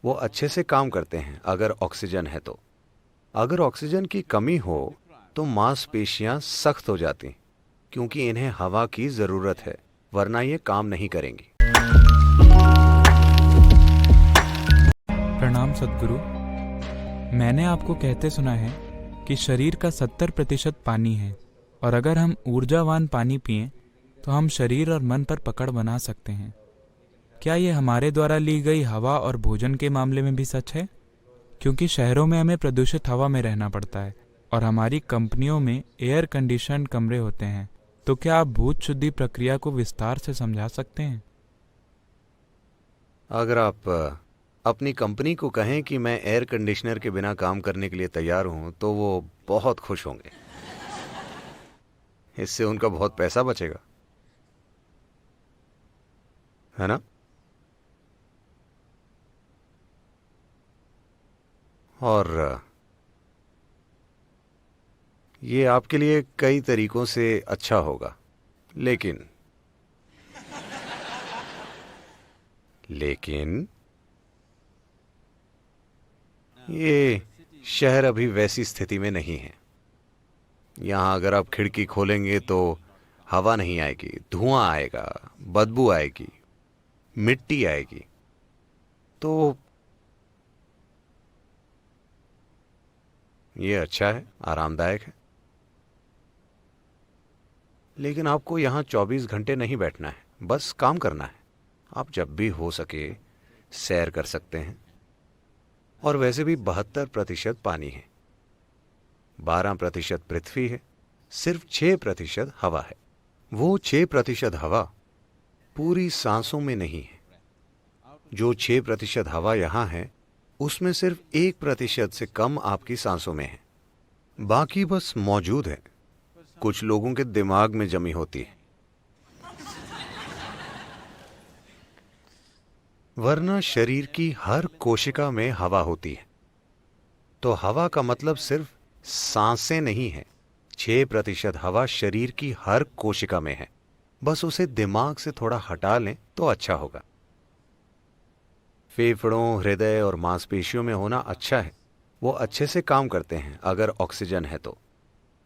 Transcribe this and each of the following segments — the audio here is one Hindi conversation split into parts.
वो अच्छे से काम करते हैं अगर ऑक्सीजन है तो। अगर ऑक्सीजन की कमी हो तो मांसपेशियां सख्त हो जाती, क्योंकि इन्हें हवा की ज़रूरत है, वरना ये काम नहीं करेंगी। प्रणाम सद्गुरु। मैंने आपको कहते सुना है कि शरीर का 70% पानी है, और अगर हम ऊर्जावान पानी पिएं तो हम शरीर और मन पर पकड़ बना सकते हैं। क्या ये हमारे द्वारा ली गई हवा और भोजन के मामले में भी सच है? क्योंकि शहरों में हमें प्रदूषित हवा में रहना पड़ता है और हमारी कंपनियों में एयर कंडीशन कमरे होते हैं। तो क्या आप भूत शुद्धि प्रक्रिया को विस्तार से समझा सकते हैं? अगर आप अपनी कंपनी को कहें कि मैं एयर कंडीशनर के बिना काम करने के लिए तैयार हूं, तो वो बहुत खुश होंगे। इससे उनका बहुत पैसा बचेगा, है ना? और ये आपके लिए कई तरीकों से अच्छा होगा, लेकिन लेकिन ये शहर अभी वैसी स्थिति में नहीं है। यहाँ अगर आप खिड़की खोलेंगे तो हवा नहीं आएगी, धुआं आएगा, बदबू आएगी, मिट्टी आएगी। तो ये अच्छा है, आरामदायक है, लेकिन आपको यहाँ 24 घंटे नहीं बैठना है, बस काम करना है। आप जब भी हो सके सैर कर सकते हैं। और वैसे भी 72% पानी है, 12% पृथ्वी है, सिर्फ 6% हवा है। वो 6% हवा पूरी सांसों में नहीं है। जो 6% हवा यहाँ है, उसमें सिर्फ 1% से कम आपकी सांसों में है। बाकी बस मौजूद है, कुछ लोगों के दिमाग में जमी होती है। वरना शरीर की हर कोशिका में हवा होती है। तो हवा का मतलब सिर्फ सांसें नहीं है। 6% हवा शरीर की हर कोशिका में है। बस उसे दिमाग से थोड़ा हटा लें तो अच्छा होगा। फेफड़ों, हृदय और मांसपेशियों में होना अच्छा है। वो अच्छे से काम करते हैं अगर ऑक्सीजन है तो।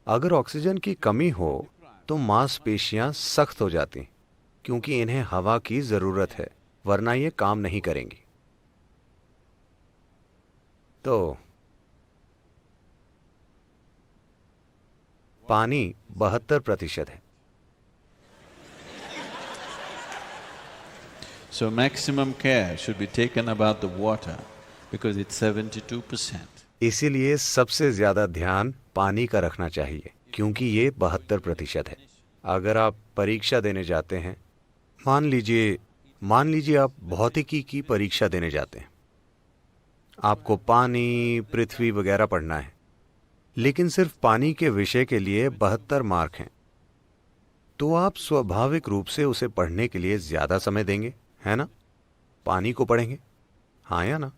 अगर ऑक्सीजन की कमी हो तो मांसपेशियां सख्त हो जाती, क्योंकि इन्हें हवा की ज़रूरत है, वरना ये काम नहीं करेंगी। तो पानी 72% है। So maximum care should be taken about the water because it's 72%. इसीलिए सबसे ज्यादा ध्यान पानी का रखना चाहिए, क्योंकि ये 72% है। अगर आप परीक्षा देने जाते हैं, मान लीजिए आप भौतिकी की परीक्षा देने जाते हैं। आपको पानी, पृथ्वी वगैरह पढ़ना है, लेकिन सिर्फ पानी के विषय के लिए 72 मार्क हैं। तो आप स्वाभाविक रूप से उसे पढ़ने के लिए ज्यादा समय देंगे, है ना? पानी को पढ़ेंगे, हाँ या ना?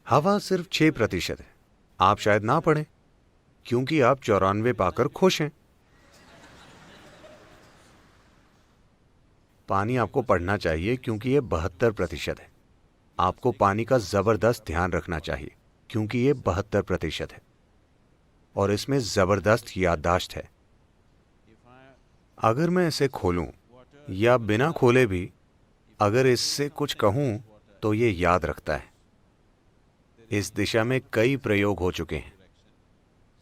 हवा सिर्फ 6% है। आप शायद ना पढ़ें, क्योंकि आप 94 पाकर खुश हैं। पानी आपको पढ़ना चाहिए, क्योंकि ये 72% है। आपको पानी का जबरदस्त ध्यान रखना चाहिए, क्योंकि ये 72% है, और इसमें जबरदस्त याददाश्त है। अगर मैं इसे खोलूं या बिना खोले भी अगर इससे कुछ कहूं, तो ये याद रखता है। इस दिशा में कई प्रयोग हो चुके हैं।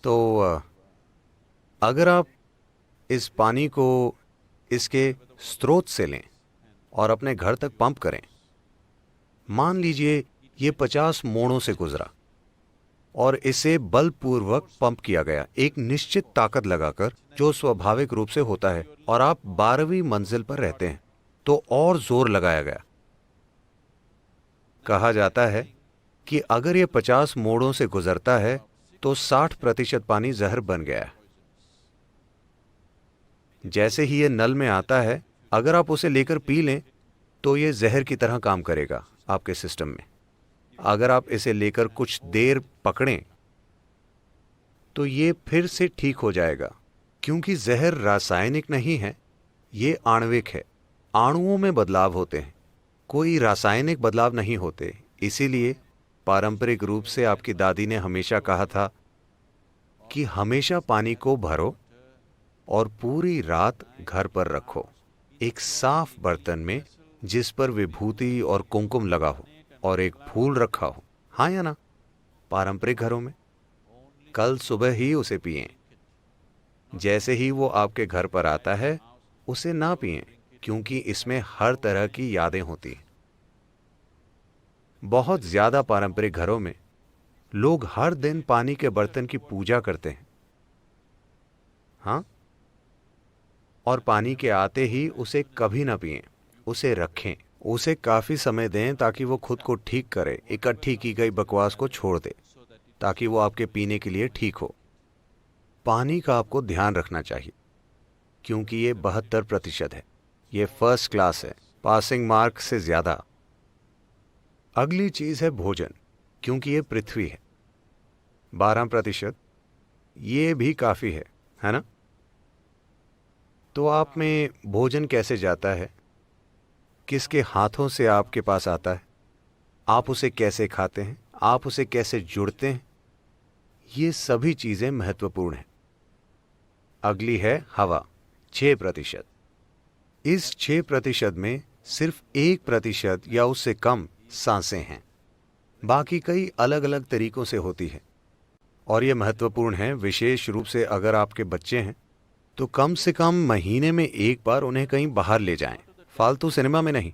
तो अगर आप इस पानी को इसके स्रोत से लें और अपने घर तक पंप करें, मान लीजिए ये 50 मोड़ों से गुजरा और इसे बलपूर्वक पंप किया गया, एक निश्चित ताकत लगाकर, जो स्वाभाविक रूप से होता है, और आप 12वीं मंजिल पर रहते हैं, तो और जोर लगाया गया। कहा जाता है कि अगर ये 50 मोड़ों से गुजरता है तो 60% पानी जहर बन गया है। जैसे ही ये नल में आता है, अगर आप उसे लेकर पी लें तो ये जहर की तरह काम करेगा आपके सिस्टम में। अगर आप इसे लेकर कुछ देर पकड़ें तो ये फिर से ठीक हो जाएगा, क्योंकि जहर रासायनिक नहीं है, ये आणविक है। अणुओं में बदलाव होते हैं, कोई रासायनिक बदलाव नहीं होते। इसीलिए पारंपरिक रूप से आपकी दादी ने हमेशा कहा था कि हमेशा पानी को भरो और पूरी रात घर पर रखो, एक साफ बर्तन में जिस पर विभूति और कुमकुम लगा हो और एक फूल रखा हो। हाँ या ना? पारंपरिक घरों में कल सुबह ही उसे पिएं। जैसे ही वो आपके घर पर आता है उसे ना पिएं, क्योंकि इसमें हर तरह की यादें होती हैं। बहुत ज्यादा पारंपरिक घरों में लोग हर दिन पानी के बर्तन की पूजा करते हैं। हाँ, और पानी के आते ही उसे कभी ना पिएं, उसे रखें, उसे काफी समय दें ताकि वो खुद को ठीक करे, इकट्ठी की गई बकवास को छोड़ दे ताकि वो आपके पीने के लिए ठीक हो। पानी का आपको ध्यान रखना चाहिए क्योंकि ये 72% है। ये फर्स्ट क्लास है, पासिंग मार्क से ज्यादा। अगली चीज है भोजन, क्योंकि ये पृथ्वी है। 12%, ये भी काफी है ना? तो आप में भोजन कैसे जाता है, किसके हाथों से आपके पास आता है, आप उसे कैसे खाते हैं, आप उसे कैसे जुड़ते हैं, ये सभी चीजें महत्वपूर्ण हैं। अगली है हवा, 6%। इस 6% में सिर्फ 1% या उससे कम सांसें हैं, बाकी कई अलग अलग तरीकों से होती है। और ये महत्वपूर्ण है, विशेष रूप से अगर आपके बच्चे हैं तो कम से कम महीने में एक बार उन्हें कहीं बाहर ले जाएं, फालतू सिनेमा में नहीं।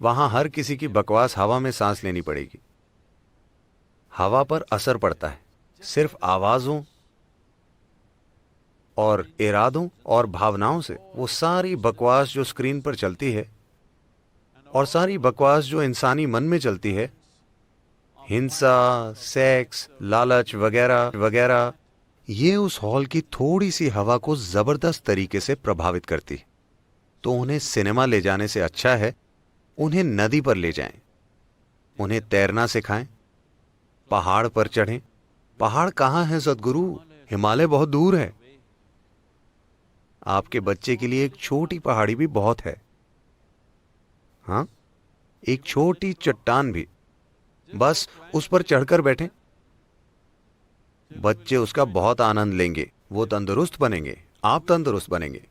वहां हर किसी की बकवास हवा में सांस लेनी पड़ेगी। हवा पर असर पड़ता है सिर्फ आवाजों और इरादों और भावनाओं से। वो सारी बकवास जो स्क्रीन पर चलती है और सारी बकवास जो इंसानी मन में चलती है, हिंसा, सेक्स, लालच वगैरह वगैरह, ये उस हॉल की थोड़ी सी हवा को जबरदस्त तरीके से प्रभावित करती है। तो उन्हें सिनेमा ले जाने से अच्छा है उन्हें नदी पर ले जाएं, उन्हें तैरना सिखाएं, पहाड़ पर चढ़ें। पहाड़ कहाँ है सद्गुरु? हिमालय बहुत दूर है। आपके बच्चे के लिए एक छोटी पहाड़ी भी बहुत है। हाँ, एक छोटी चट्टान भी, बस उस पर चढ़कर बैठें। बच्चे उसका बहुत आनंद लेंगे, वो तंदुरुस्त बनेंगे, आप तंदुरुस्त बनेंगे।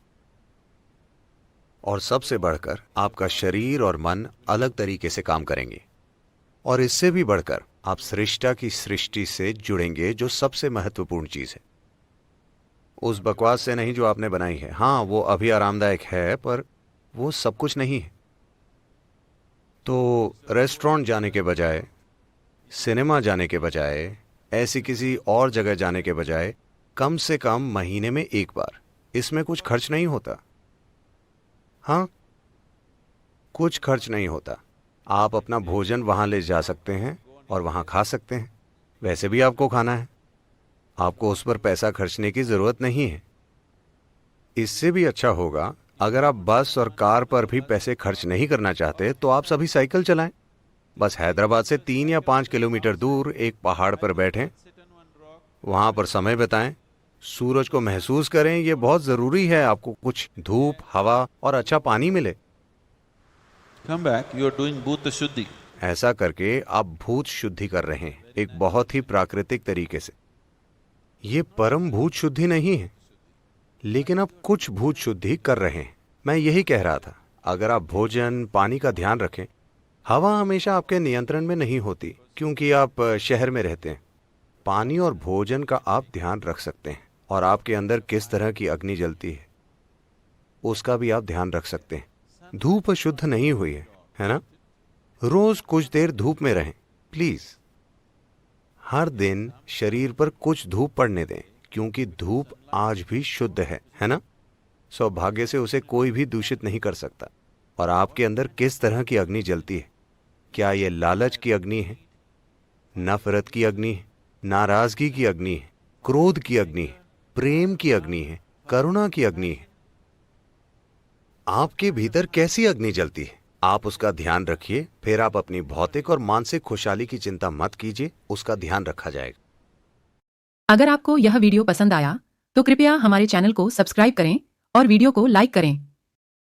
और सबसे बढ़कर आपका शरीर और मन अलग तरीके से काम करेंगे। और इससे भी बढ़कर आप सृष्टा की सृष्टि से जुड़ेंगे, जो सबसे महत्वपूर्ण चीज है। उस बकवास से नहीं जो आपने बनाई है। हाँ, वो अभी आरामदायक है, पर वो सब कुछ नहीं है। तो रेस्टोरेंट जाने के बजाय, सिनेमा जाने के बजाय, ऐसी किसी और जगह जाने के बजाय कम से कम महीने में एक बार, इसमें कुछ खर्च नहीं होता। हाँ, कुछ खर्च नहीं होता। आप अपना भोजन वहां ले जा सकते हैं और वहां खा सकते हैं। वैसे भी आपको खाना है, आपको उस पर पैसा खर्चने की जरूरत नहीं है। इससे भी अच्छा होगा अगर आप बस और कार पर भी पैसे खर्च नहीं करना चाहते तो आप सभी साइकिल चलाएं। बस हैदराबाद से 3 या 5 किलोमीटर दूर एक पहाड़ पर बैठें, वहां पर समय बिताएं, सूरज को महसूस करें। यह बहुत जरूरी है, आपको कुछ धूप, हवा और अच्छा पानी मिले। Come back, you are doing Bhuta Shuddhi. ऐसा करके आप भूत शुद्धि कर रहे हैं, एक बहुत ही प्राकृतिक तरीके से। ये परम भूत शुद्धि नहीं है, लेकिन आप कुछ भूत शुद्धि कर रहे हैं। मैं यही कह रहा था, अगर आप भोजन, पानी का ध्यान रखें। हवा हमेशा आपके नियंत्रण में नहीं होती क्योंकि आप शहर में रहते हैं। पानी और भोजन का आप ध्यान रख सकते हैं, और आपके अंदर किस तरह की अग्नि जलती है उसका भी आप ध्यान रख सकते हैं। धूप शुद्ध नहीं हुई है ना? रोज कुछ देर धूप में रहें प्लीज। हर दिन शरीर पर कुछ धूप पड़ने दें, क्योंकि धूप आज भी शुद्ध है ना? सौभाग्य से उसे कोई भी दूषित नहीं कर सकता। और आपके अंदर किस तरह की अग्नि जलती है? क्या यह लालच की अग्नि है, नफरत की अग्नि है, नाराजगी की अग्नि है, क्रोध की अग्नि है, प्रेम की अग्नि है, करुणा की अग्नि है? आपके भीतर कैसी अग्नि जलती है? आप उसका ध्यान रखिए, फिर आप अपनी भौतिक और मानसिक खुशहाली की चिंता मत कीजिए, उसका ध्यान रखा जाएगा। अगर आपको यह वीडियो पसंद आया तो कृपया हमारे चैनल को सब्सक्राइब करें और वीडियो को लाइक करें।